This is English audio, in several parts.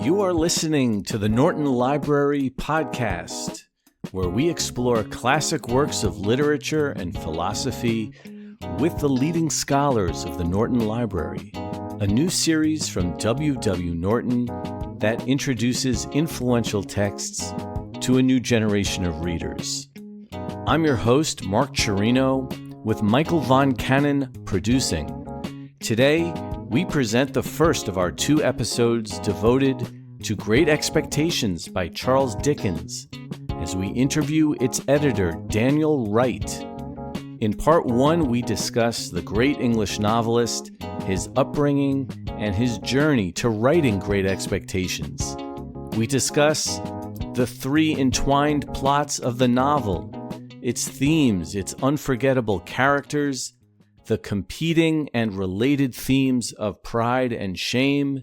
You are listening to the Norton Library Podcast, where we explore classic works of literature and philosophy with the leading scholars of the Norton Library, a new series from W. Norton that introduces influential texts to a new generation of readers. I'm your host, Mark Chirino, with Michael Von Cannon producing. Today, we present the first of our 2 episodes devoted to Great Expectations by Charles Dickens, as we interview its editor, Daniel Wright. In part 1, we discuss the great English novelist, his upbringing, and his journey to writing Great Expectations. We discuss the 3 entwined plots of the novel, its themes, its unforgettable characters, the competing and related themes of pride and shame,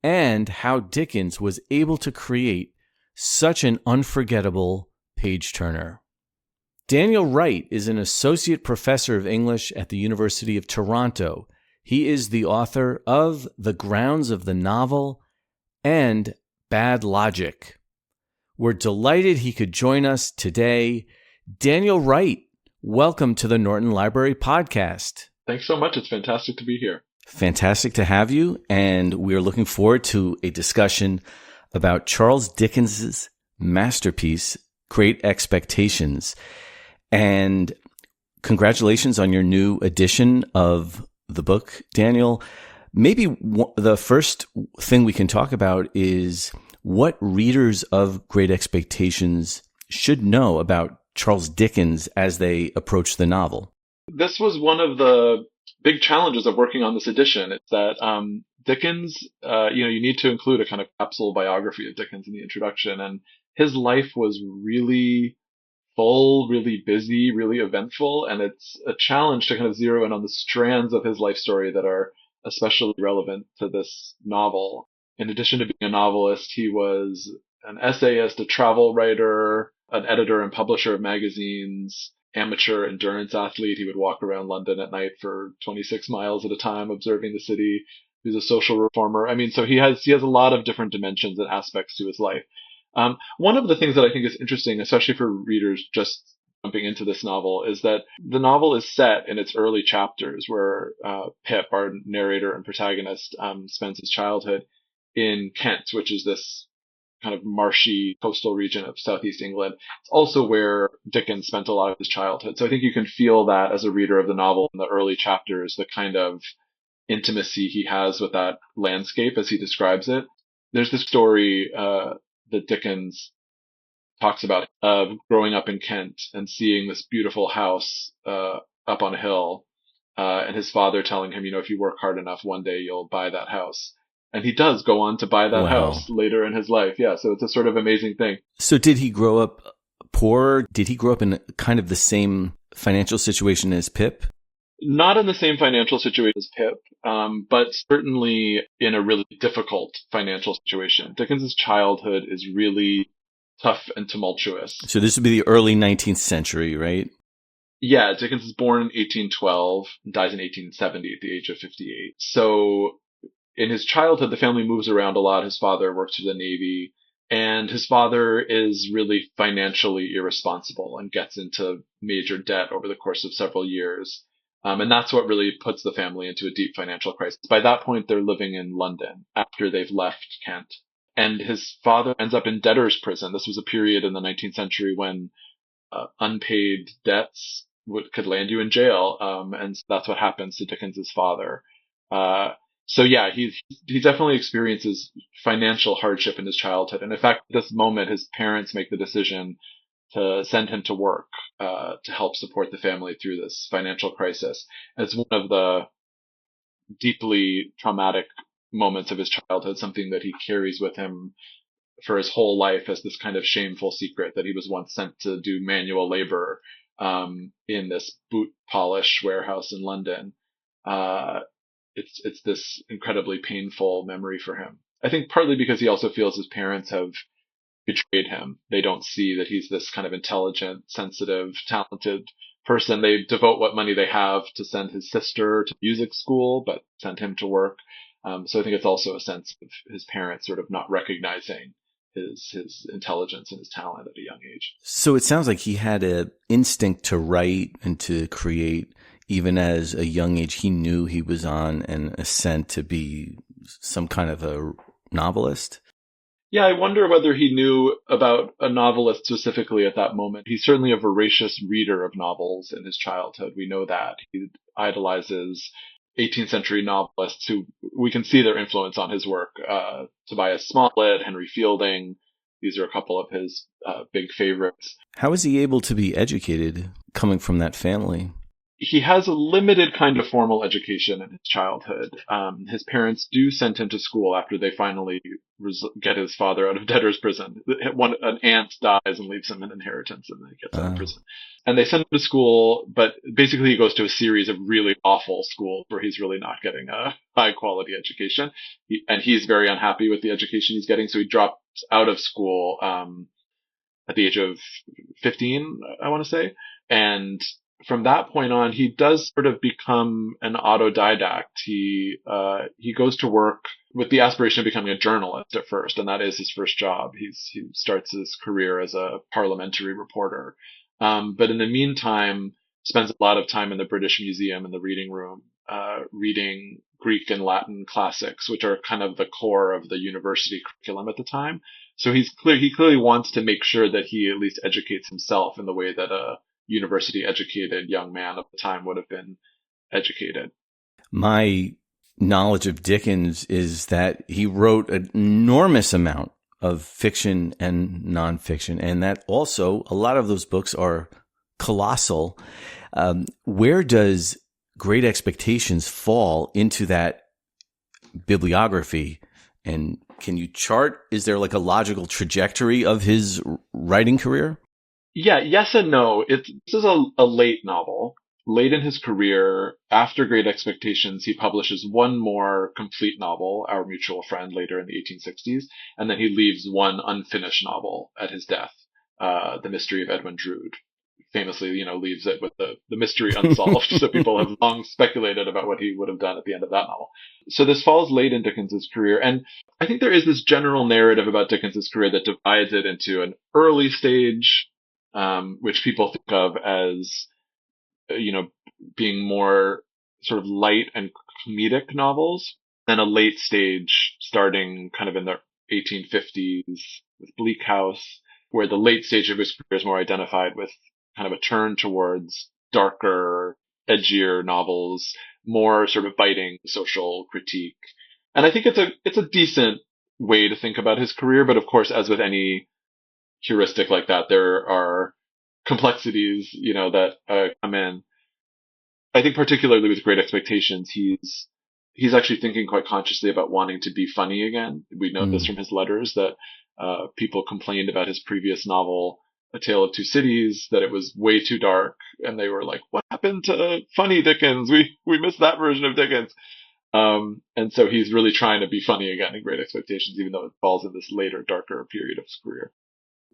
and how Dickens was able to create such an unforgettable page-turner. Daniel Wright is an associate professor of English at the University of Toronto. He is the author of The Grounds of the Novel and Bad Logic. We're delighted he could join us today. Daniel Wright, welcome to the Norton Library Podcast. Thanks so much. It's fantastic to be here. Fantastic to have you, and we are looking forward to a discussion about Charles Dickens's masterpiece, Great Expectations. And congratulations on your new edition of the book, Daniel. Maybe the first thing we can talk about is what readers of Great Expectations should know about Charles Dickens as they approach the novel. This was one of the big challenges of working on this edition. It's that Dickens, you need to include a kind of capsule biography of Dickens in the introduction, and his life was really full, really busy, really eventful, and it's a challenge to kind of zero in on the strands of his life story that are especially relevant to this novel. In addition to being a novelist, he was an essayist, a travel writer, an editor and publisher of magazines, amateur endurance athlete. He would walk around London at night for 26 miles at a time, observing the city. He's a social reformer. So he has a lot of different dimensions and aspects to his life. One of the things that I think is interesting, especially for readers just jumping into this novel, is that the novel is set in its early chapters where Pip, our narrator and protagonist, spends his childhood in Kent, which is this kind of marshy coastal region of southeast England. It's also where Dickens spent a lot of his childhood. So I think you can feel that as a reader of the novel in the early chapters, the kind of intimacy he has with that landscape as he describes it. There's this story that Dickens talks about of growing up in Kent and seeing this beautiful house up on a hill, and his father telling him, if you work hard enough, one day you'll buy that house. And he does go on to buy that house later in his life. Yeah, so it's a sort of amazing thing. So did he grow up poor? Did he grow up in kind of the same financial situation as Pip? Not in the same financial situation as Pip, but certainly in a really difficult financial situation. Dickens's childhood is really tough and tumultuous. So this would be the early 19th century, right? Yeah, Dickens is born in 1812, dies in 1870 at the age of 58. So in his childhood, the family moves around a lot. His father works for the Navy, and his father is really financially irresponsible and gets into major debt over the course of several years. And that's what really puts the family into a deep financial crisis. By that point, they're living in London after they've left Kent. And his father ends up in debtor's prison. This was a period in the 19th century when unpaid debts could land you in jail. And that's what happens to Dickens's father. So yeah, he definitely experiences financial hardship in his childhood. And in fact, at this moment, his parents make the decision to send him to work to help support the family through this financial crisis. And it's one of the deeply traumatic moments of his childhood, something that he carries with him for his whole life as this kind of shameful secret that he was once sent to do manual labor in this boot polish warehouse in London. It's this incredibly painful memory for him. I think partly because he also feels his parents have betrayed him. They don't see that he's this kind of intelligent, sensitive, talented person. They devote what money they have to send his sister to music school, but send him to work So I think it's also a sense of his parents sort of not recognizing his intelligence and his talent at a young age. So it sounds like he had an instinct to write and to create. Even as a young age, he knew he was on an ascent to be some kind of a novelist. Yeah, I wonder whether he knew about a novelist specifically at that moment. He's certainly a voracious reader of novels in his childhood. We know that. He idolizes 18th century novelists who we can see their influence on his work. Tobias Smollett, Henry Fielding. These are a couple of his big favorites. How is he able to be educated coming from that family? He has a limited kind of formal education in his childhood. His parents do send him to school after they finally get his father out of debtor's prison. An aunt dies and leaves him an inheritance, and then he gets out of prison. And they send him to school, but basically he goes to a series of really awful schools where he's really not getting a high quality education. And he's very unhappy with the education he's getting, so he drops out of school at the age of 15, I want to say. And from that point on, he does sort of become an autodidact. He goes to work with the aspiration of becoming a journalist at first, and that is his first job. He starts his career as a parliamentary reporter, but in the meantime, spends a lot of time in the British Museum in the reading room, reading Greek and Latin classics, which are kind of the core of the university curriculum at the time. So he clearly wants to make sure that he at least educates himself in the way that a university educated young man of the time would have been educated. My knowledge of Dickens is that he wrote an enormous amount of fiction and nonfiction, and that also a lot of those books are colossal. Where does Great Expectations fall into that bibliography? And can you chart, is there like a logical trajectory of his writing career? Yeah, yes and no. This is a late novel. Late in his career, after Great Expectations, he publishes one more complete novel, Our Mutual Friend, later in the 1860s, and then he leaves one unfinished novel at his death, The Mystery of Edwin Drood. Famously, leaves it with the mystery unsolved, so people have long speculated about what he would have done at the end of that novel. So this falls late in Dickens's career, and I think there is this general narrative about Dickens's career that divides it into an early stage, which people think of as, being more sort of light and comedic novels, and a late stage starting kind of in the 1850s with Bleak House, where the late stage of his career is more identified with kind of a turn towards darker, edgier novels, more sort of biting social critique. And I think it's a decent way to think about his career, but of course, as with any heuristic like that, there are complexities, that come in. I think particularly with Great Expectations, he's actually thinking quite consciously about wanting to be funny again. We know this from his letters that people complained about his previous novel, A Tale of Two Cities, that it was way too dark, and they were like, "What happened to funny Dickens? We missed that version of Dickens." And so he's really trying to be funny again in Great Expectations, even though it falls in this later, darker period of his career.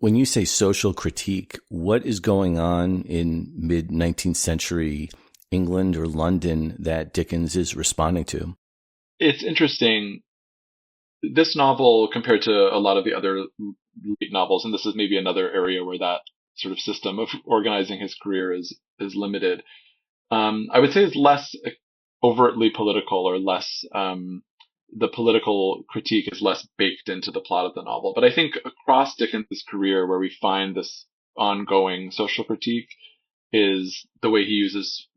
When you say social critique, what is going on in mid-19th century England or London that Dickens is responding to? It's interesting. This novel, compared to a lot of the other late novels, and this is maybe another area where that sort of system of organizing his career is limited, I would say is less overtly political, or less, the political critique is less baked into the plot of the novel. But I think across Dickens' career, where we find this ongoing social critique is the way he uses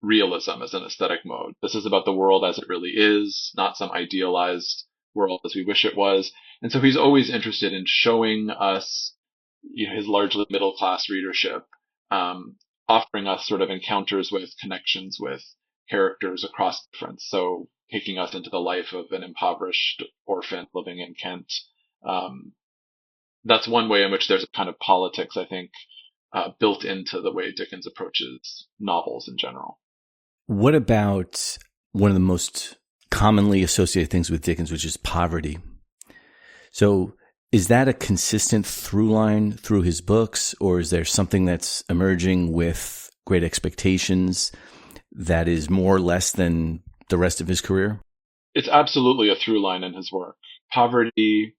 realism as an aesthetic mode. This is about the world as it really is, not some idealized world as we wish it was. And so he's always interested in showing us, his largely middle class readership, offering us sort of encounters with, connections with characters across difference. So taking us into the life of an impoverished orphan living in Kent. That's one way in which there's a kind of politics, I think, built into the way Dickens approaches novels in general. What about one of the most commonly associated things with Dickens, which is poverty? So is that a consistent through line through his books, or is there something that's emerging with Great Expectations that is more or less than the rest of his career? It's absolutely a through line in his work. Poverty,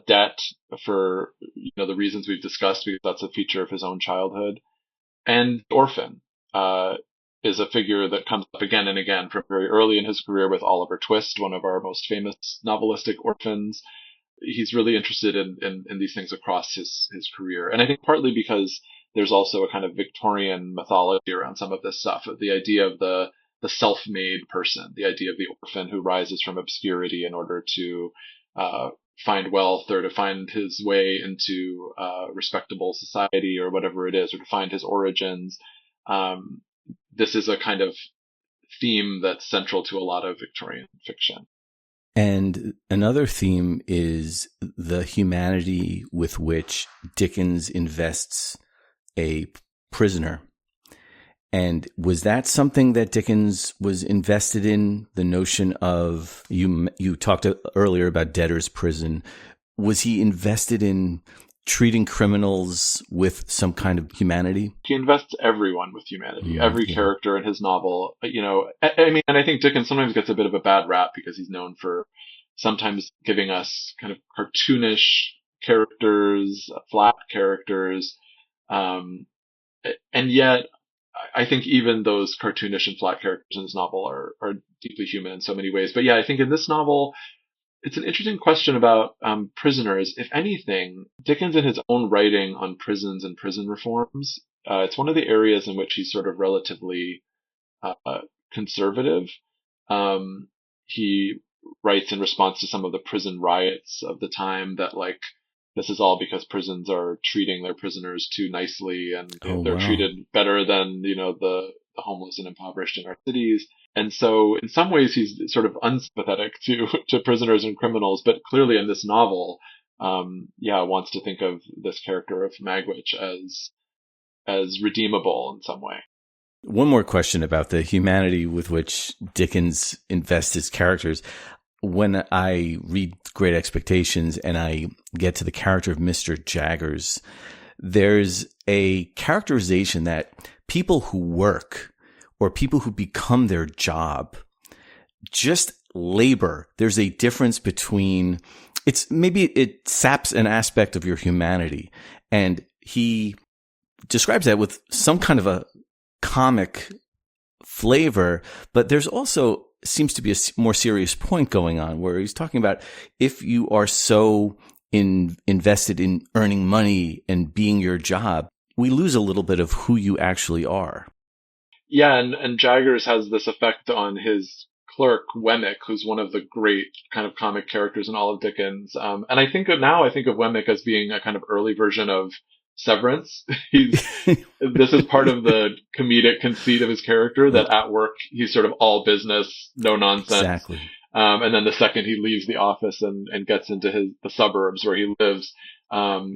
debt for the reasons we've discussed, because that's a feature of his own childhood, and orphan is a figure that comes up again and again from very early in his career with Oliver Twist, one of our most famous novelistic orphans. He's really interested in these things across his career. And I think partly because there's also a kind of Victorian mythology around some of this stuff, of the idea of the self-made person, the idea of the orphan who rises from obscurity in order to uh, find wealth or to find his way into respectable society or whatever it is, or to find his origins. Um, this is a kind of theme that's central to a lot of Victorian fiction. And another theme is the humanity with which Dickens invests a prisoner. And was that something that Dickens was invested in? The notion of, you talked earlier about debtor's prison. Was he invested in treating criminals with some kind of humanity? He invests everyone with humanity, every character in his novel. I mean, and I think Dickens sometimes gets a bit of a bad rap because he's known for sometimes giving us kind of cartoonish characters, flat characters. Um, and yet I think even those cartoonish and flat characters in this novel are deeply human in so many ways. But yeah, I think in this novel, it's an interesting question about prisoners. If anything, Dickens, in his own writing on prisons and prison reforms, it's one of the areas in which he's sort of relatively conservative. Um, he writes in response to some of the prison riots of the time that, like, this is all because prisons are treating their prisoners too nicely, and they're treated better than the homeless and impoverished in our cities. And so in some ways he's sort of unsympathetic to prisoners and criminals, but clearly in this novel, wants to think of this character of Magwitch as redeemable in some way. One more question about the humanity with which Dickens invests his characters. When I read Great Expectations and I get to the character of Mr. Jaggers, there's a characterization that people who work or people who become their job just labor. There's a difference between maybe it saps an aspect of your humanity. And he describes that with some kind of a comic flavor, but there's also seems to be a more serious point going on where he's talking about if you are so invested in earning money and being your job, we lose a little bit of who you actually are. Yeah, and Jaggers has this effect on his clerk, Wemmick, who's one of the great kind of comic characters in all of Dickens. And I think of Wemmick as being a kind of early version of Severance. This is part of the comedic conceit of his character, that at work he's sort of all business, no nonsense. Exactly. And then the second he leaves the office and gets into the suburbs where he lives,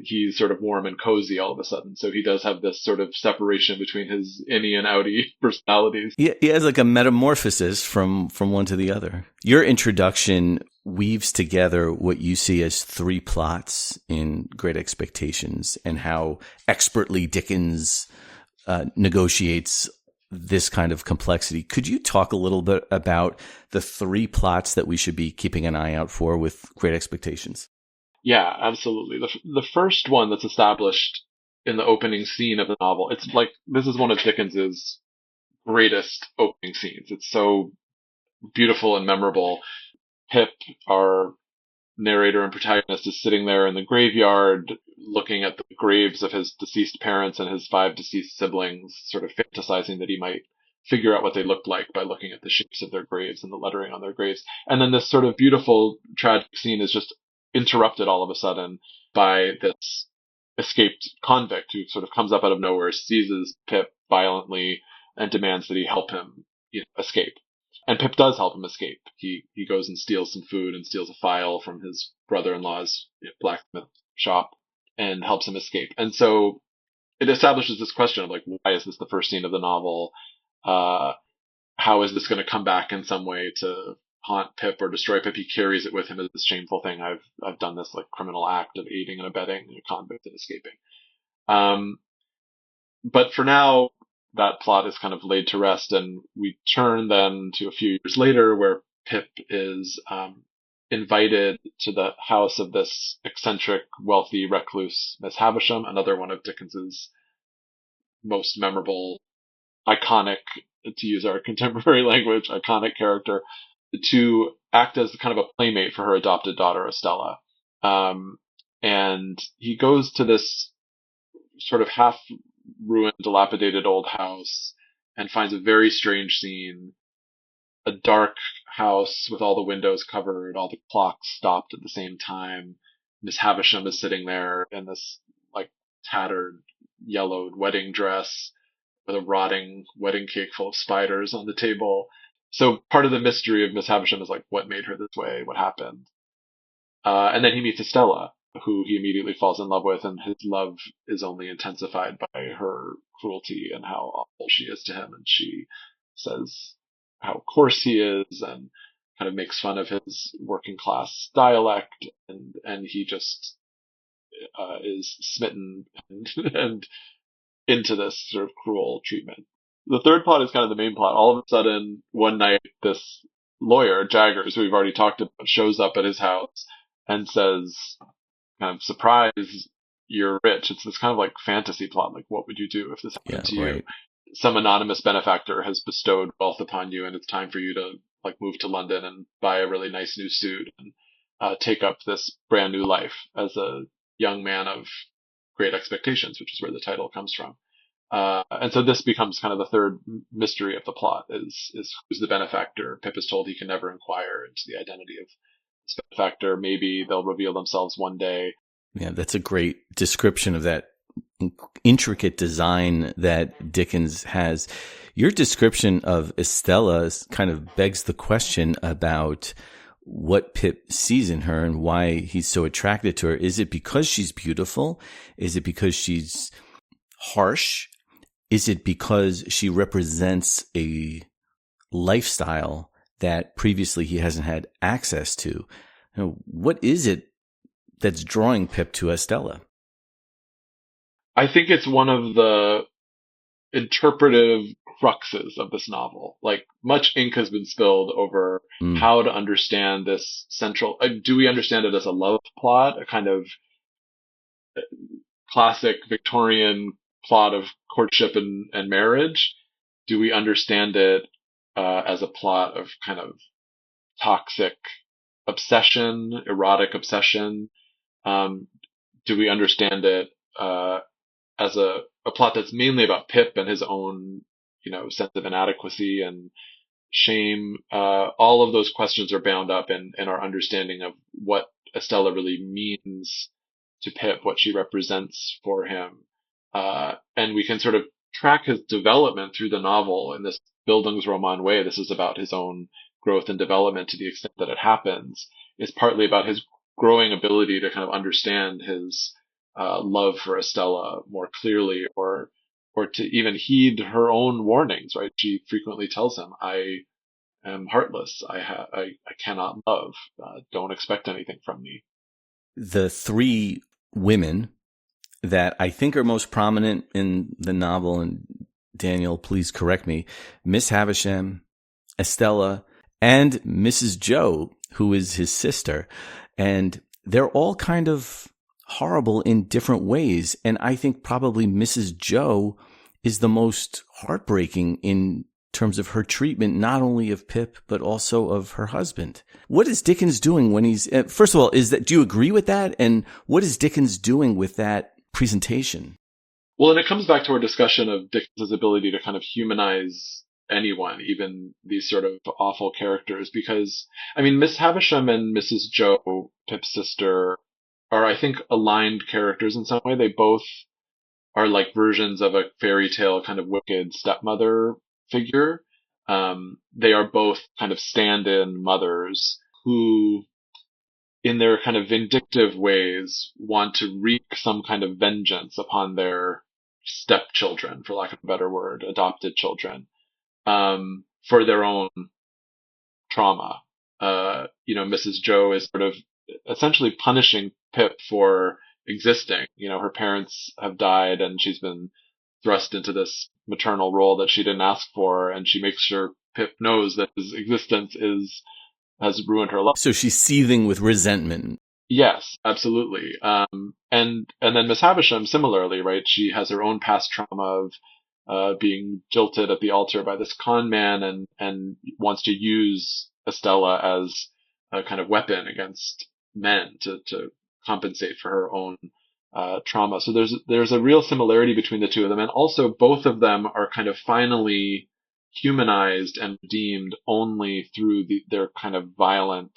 he's sort of warm and cozy all of a sudden. So he does have this sort of separation between his innie and outie personalities. He has like a metamorphosis from one to the other. Your introduction weaves together what you see as three plots in Great Expectations and how expertly Dickens negotiates this kind of complexity. Could you talk a little bit about the three plots that we should be keeping an eye out for with Great Expectations? Yeah, absolutely. The first one that's established in the opening scene of the novel, it's like, this is one of Dickens's greatest opening scenes. It's so beautiful and memorable. Pip, our narrator and protagonist, is sitting there in the graveyard looking at the graves of his deceased parents and his 5 deceased siblings, sort of fantasizing that he might figure out what they looked like by looking at the shapes of their graves and the lettering on their graves. And then this sort of beautiful, tragic scene is just interrupted all of a sudden by this escaped convict who sort of comes up out of nowhere, seizes Pip violently, and demands that he help him escape. And Pip does help him escape. He goes and steals some food and steals a file from his brother-in-law's blacksmith shop and helps him escape. And so it establishes this question of, like, why is this the first scene of the novel? How is this going to come back in some way to haunt Pip or destroy Pip? He carries it with him as this shameful thing. I've done this, like, criminal act of aiding and abetting a convict and escaping. But for now, that plot is kind of laid to rest, and we turn then to a few years later where Pip is invited to the house of this eccentric, wealthy recluse, Miss Havisham, another one of Dickens's most memorable, iconic, to use our contemporary language, iconic character, to act as kind of a playmate for her adopted daughter, Estella. Um, and he goes to this sort of half ruined, dilapidated old house and finds a very strange scene. A dark house with all the windows covered, all the clocks stopped at the same time. Miss Havisham is sitting there in this like tattered, yellowed wedding dress with a rotting wedding cake full of spiders on the table. So part of the mystery of Miss Havisham is like, what made her this way? What happened? And then he meets Estella, who he immediately falls in love with, and his love is only intensified by her cruelty and how awful she is to him. And she says how coarse he is and kind of makes fun of his working class dialect, and he just is smitten and into this sort of cruel treatment. The third plot is kind of the main plot. All of a sudden, one night, this lawyer, Jaggers, who we've already talked about, shows up at his house and says, kind of, surprise, you're rich. It's this kind of like fantasy plot. Like, what would you do if this happened to you? Some anonymous benefactor has bestowed wealth upon you, and it's time for you to like move to London and buy a really nice new suit and take up this brand new life as a young man of great expectations, which is where the title comes from. And so this becomes kind of the third mystery of the plot is who's the benefactor. Pip is told he can never inquire into the identity of this benefactor. Maybe they'll reveal themselves one day. Yeah, that's a great description of that intricate design that Dickens has. Your description of Estella kind of begs the question about what Pip sees in her and why he's so attracted to her. Is it because she's beautiful? Is it because she's harsh? Is it because she represents a lifestyle that previously he hasn't had access to? You know, what is it that's drawing Pip to Estella? I think it's one of the interpretive cruxes of this novel. Like, much ink has been spilled over how to understand this central. Do we understand it as a love plot, a kind of classic Victorian plot of courtship and marriage? Do we understand it as a plot of kind of toxic obsession, erotic obsession? Do we understand it as a plot that's mainly about Pip and his own, sense of inadequacy and shame? All of those questions are bound up in our understanding of what Estella really means to Pip, what she represents for him. And we can sort of track his development through the novel in this Bildungsroman way. This is about his own growth and development to the extent that it happens. It's partly about his growing ability to kind of understand his love for Estella more clearly, or to even heed her own warnings, right? She frequently tells him, I am heartless. I cannot love. Don't expect anything from me. The three women that I think are most prominent in the novel, and Daniel, please correct me, Miss Havisham, Estella, and Mrs. Joe, who is his sister. And they're all kind of horrible in different ways. And I think probably Mrs. Joe is the most heartbreaking in terms of her treatment, not only of Pip, but also of her husband. What is Dickens doing when he's, first of all, do you agree with that? And what is Dickens doing with that presentation? Well, and it comes back to our discussion of Dickens' ability to kind of humanize anyone, even these sort of awful characters, because, I mean, Miss Havisham and Mrs. Joe, Pip's sister, are, I think, aligned characters in some way. They both are like versions of a fairy tale kind of wicked stepmother figure. They are both kind of stand-in mothers who, in their kind of vindictive ways, want to wreak some kind of vengeance upon their stepchildren, for lack of a better word, adopted children, for their own trauma. Mrs. Joe is sort of essentially punishing Pip for existing. Her parents have died and she's been thrust into this maternal role that she didn't ask for, and she makes sure Pip knows that his existence is has ruined her life. So she's seething with resentment. Yes, absolutely. And then Miss Havisham, similarly, right? She has her own past trauma of being jilted at the altar by this con man, and wants to use Estella as a kind of weapon against men to compensate for her own trauma. So there's a real similarity between the two of them, and also both of them are kind of finally humanized and redeemed only through their kind of violent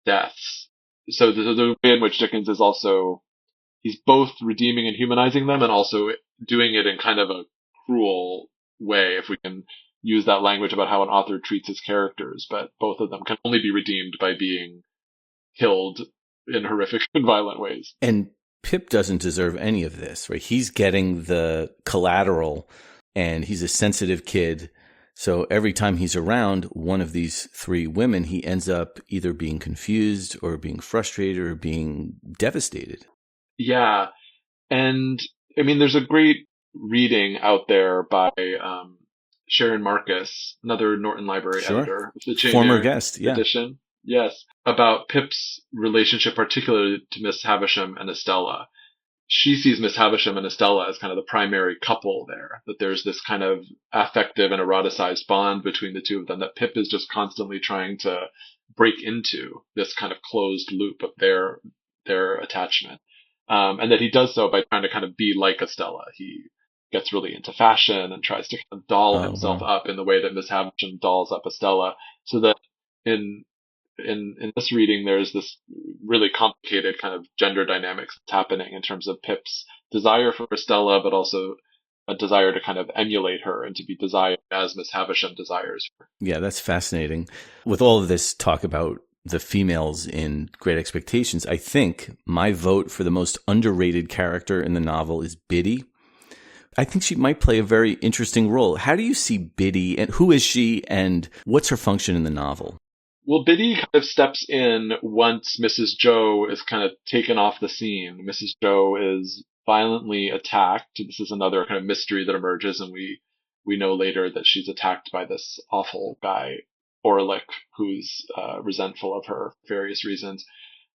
deaths. So the way in which Dickens is also, he's both redeeming and humanizing them, and also doing it in kind of a cruel way, if we can use that language about how an author treats his characters. But both of them can only be redeemed by being killed in horrific and violent ways. And Pip doesn't deserve any of this, right? He's getting the collateral, and he's a sensitive kid. So every time he's around one of these three women, he ends up either being confused or being frustrated or being devastated. Yeah. And I mean, there's a great reading out there by Sharon Marcus, another Norton Library Sure. editor, the Former guest, yeah. edition. Yes. About Pip's relationship, particularly to Miss Havisham and Estella. She sees Miss Havisham and Estella as kind of the primary couple there, that there's this kind of affective and eroticized bond between the two of them, that Pip is just constantly trying to break into this kind of closed loop of their attachment. And that he does so by trying to kind of be like Estella. He gets really into fashion and tries to kind of doll himself up in the way that Miss Havisham dolls up Estella, so that in this reading, there's this really complicated kind of gender dynamics that's happening in terms of Pip's desire for Estella, but also a desire to kind of emulate her and to be desired as Miss Havisham desires her. Yeah, that's fascinating. With all of this talk about the females in Great Expectations, I think my vote for the most underrated character in the novel is Biddy. I think she might play a very interesting role. How do you see Biddy, and who is she, and what's her function in the novel? Well, Biddy kind of steps in once Mrs. Joe is kind of taken off the scene. Mrs. Joe is violently attacked. This is another kind of mystery that emerges, and we know later that she's attacked by this awful guy, Orlick, who's resentful of her for various reasons.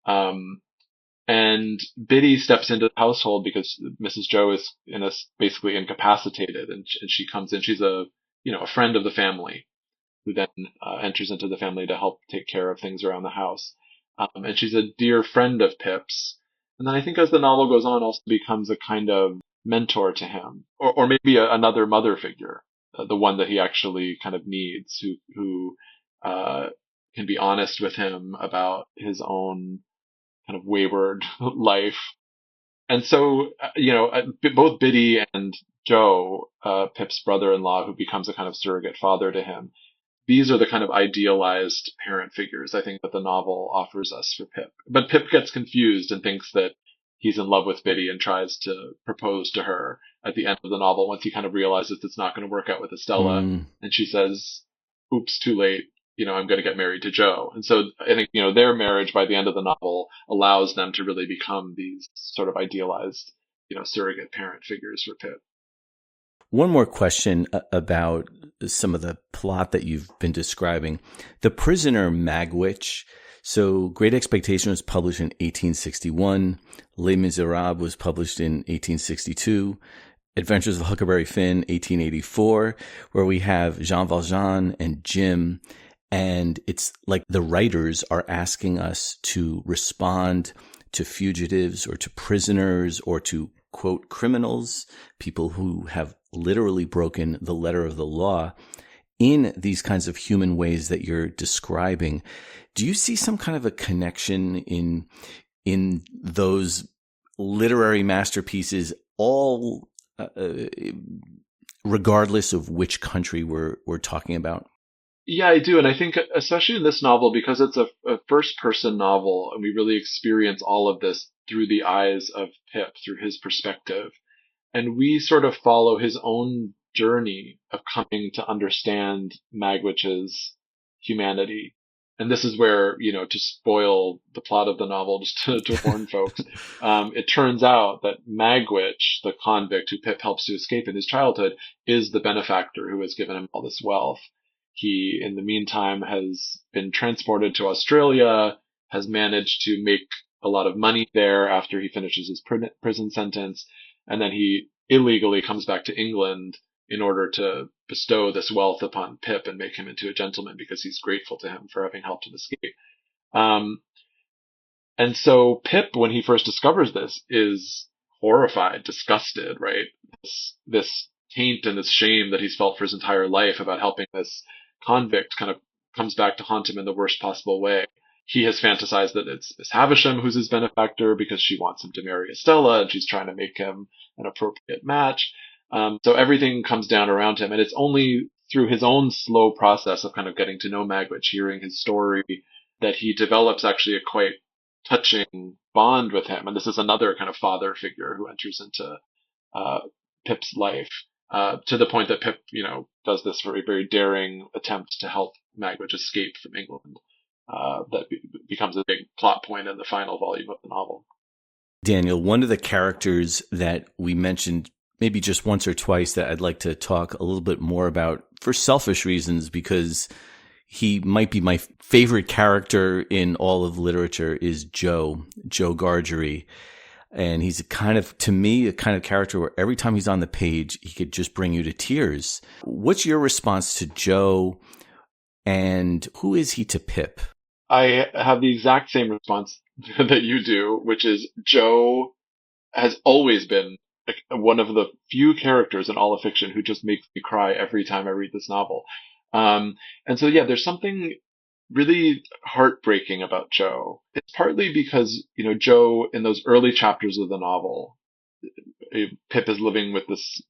And Biddy steps into the household because Mrs. Joe is basically incapacitated, and she comes in. She's a friend of the family, who then enters into the family to help take care of things around the house. And she's a dear friend of Pip's. And then I think as the novel goes on, also becomes a kind of mentor to him, or maybe another mother figure, the one that he actually kind of needs, who can be honest with him about his own kind of wayward life. And so, both Biddy and Joe, Pip's brother-in-law, who becomes a kind of surrogate father to him, these are the kind of idealized parent figures, I think, that the novel offers us for Pip. But Pip gets confused and thinks that he's in love with Biddy and tries to propose to her at the end of the novel once he kind of realizes it's not going to work out with Estella. And she says, oops, too late. I'm going to get married to Joe. And so I think, their marriage by the end of the novel allows them to really become these sort of idealized, surrogate parent figures for Pip. One more question about some of the plot that you've been describing. The prisoner Magwitch. So Great Expectations was published in 1861. Les Miserables was published in 1862. Adventures of Huckleberry Finn, 1884, where we have Jean Valjean and Jim. And it's like the writers are asking us to respond to fugitives or to prisoners or to, quote, criminals, people who have literally broken the letter of the law, in these kinds of human ways that you're describing. Do you see some kind of a connection in those literary masterpieces, all regardless of which country we're talking about? Yeah, I do. And I think especially in this novel, because it's a first-person novel, and we really experience all of this through the eyes of Pip, through his perspective. And we sort of follow his own journey of coming to understand Magwitch's humanity. And this is where, to spoil the plot of the novel, just to warn folks, it turns out that Magwitch, the convict who Pip helps to escape in his childhood, is the benefactor who has given him all this wealth. He, in the meantime, has been transported to Australia, has managed to make a lot of money there after he finishes his prison sentence, and then he illegally comes back to England in order to bestow this wealth upon Pip and make him into a gentleman because he's grateful to him for having helped him escape. And so Pip, when he first discovers this, is horrified, disgusted, right? This taint and this shame that he's felt for his entire life about helping this convict kind of comes back to haunt him in the worst possible way. He has fantasized that it's Havisham who's his benefactor because she wants him to marry Estella and she's trying to make him an appropriate match. So everything comes down around him, and it's only through his own slow process of kind of getting to know Magwitch, hearing his story, that he develops actually a quite touching bond with him. And this is another kind of father figure who enters into Pip's life, to the point that Pip, does this very, very daring attempt to help Magwitch escape from England. That becomes a big plot point in the final volume of the novel. Daniel, one of the characters that we mentioned maybe just once or twice that I'd like to talk a little bit more about for selfish reasons, because he might be my favorite character in all of literature, is Joe Gargery. And he's to me, a kind of character where every time he's on the page, he could just bring you to tears. What's your response to Joe, and who is he to Pip? I have the exact same response that you do, which is Joe has always been one of the few characters in all of fiction who just makes me cry every time I read this novel. And so, there's something really heartbreaking about Joe. It's partly because, Joe, in those early chapters of the novel, Pip is living with this,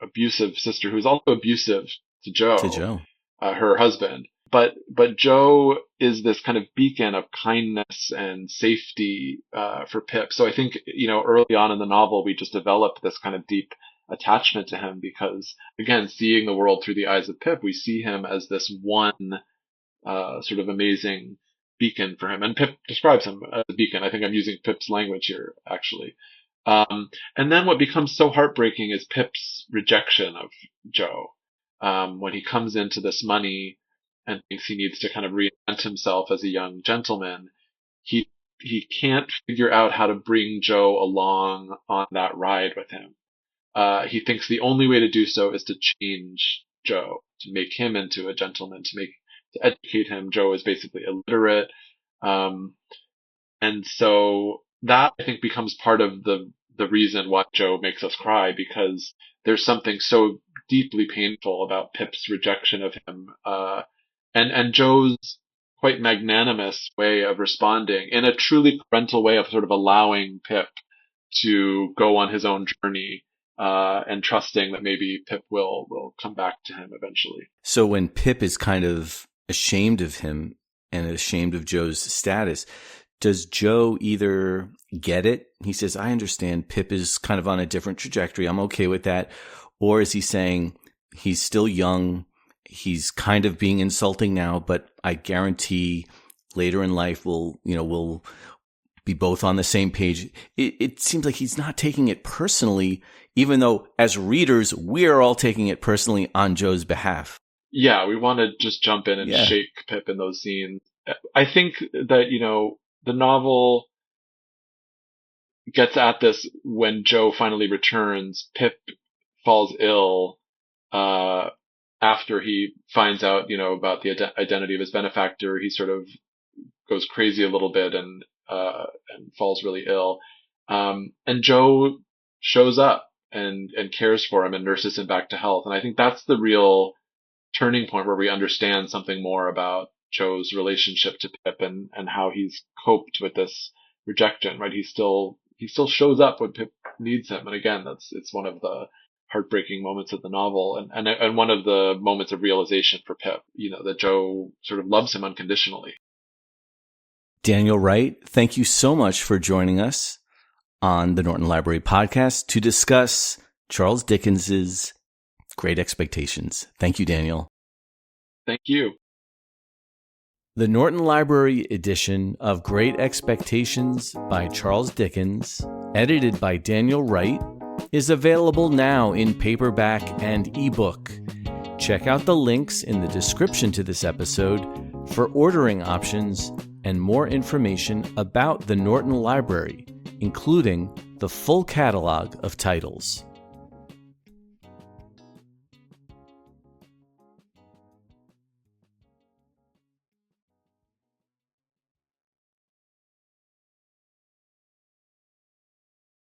abusive sister who's also abusive to Joe. Her husband. But Joe is this kind of beacon of kindness and safety for Pip. So I think, early on in the novel, we just develop this kind of deep attachment to him because, again, seeing the world through the eyes of Pip, we see him as this one sort of amazing beacon for him. And Pip describes him as a beacon. I think I'm using Pip's language here, actually. And then what becomes so heartbreaking is Pip's rejection of Joe. When he comes into this money and thinks he needs to kind of reinvent himself as a young gentleman, he can't figure out how to bring Joe along on that ride with him. He thinks the only way to do so is to change Joe, to make him into a gentleman, to educate him. Joe is basically illiterate. And so that, I think, becomes part of the reason why Joe makes us cry, because there's something so deeply painful about Pip's rejection of him. And Joe's quite magnanimous way of responding in a truly parental way of sort of allowing Pip to go on his own journey, and trusting that maybe Pip will come back to him eventually. So when Pip is kind of ashamed of him and ashamed of Joe's status, does Joe either get it? He says, I understand Pip is kind of on a different trajectory. I'm okay with that. Or is he saying he's still young? He's kind of being insulting now, but I guarantee later in life we'll be both on the same page. It seems like he's not taking it personally, even though as readers, we're all taking it personally on Joe's behalf. Yeah, we want to just jump in and shake Pip in those scenes. I think that, the novel gets at this when Joe finally returns. Pip falls ill, after he finds out, about the identity of his benefactor. He sort of goes crazy a little bit and falls really ill. And Joe shows up and cares for him and nurses him back to health. And I think that's the real turning point where we understand something more about Joe's relationship to Pip and how he's coped with this rejection, right? He still shows up when Pip needs him. And again, it's one of the heartbreaking moments of the novel, and one of the moments of realization for Pip, that Joe sort of loves him unconditionally. Daniel Wright, thank you so much for joining us on the Norton Library podcast to discuss Charles Dickens's Great Expectations. Thank you, Daniel. Thank you. The Norton Library edition of Great Expectations by Charles Dickens, edited by Daniel Wright, is available now in paperback and ebook. Check out the links in the description to this episode for ordering options and more information about the Norton Library, including the full catalog of titles.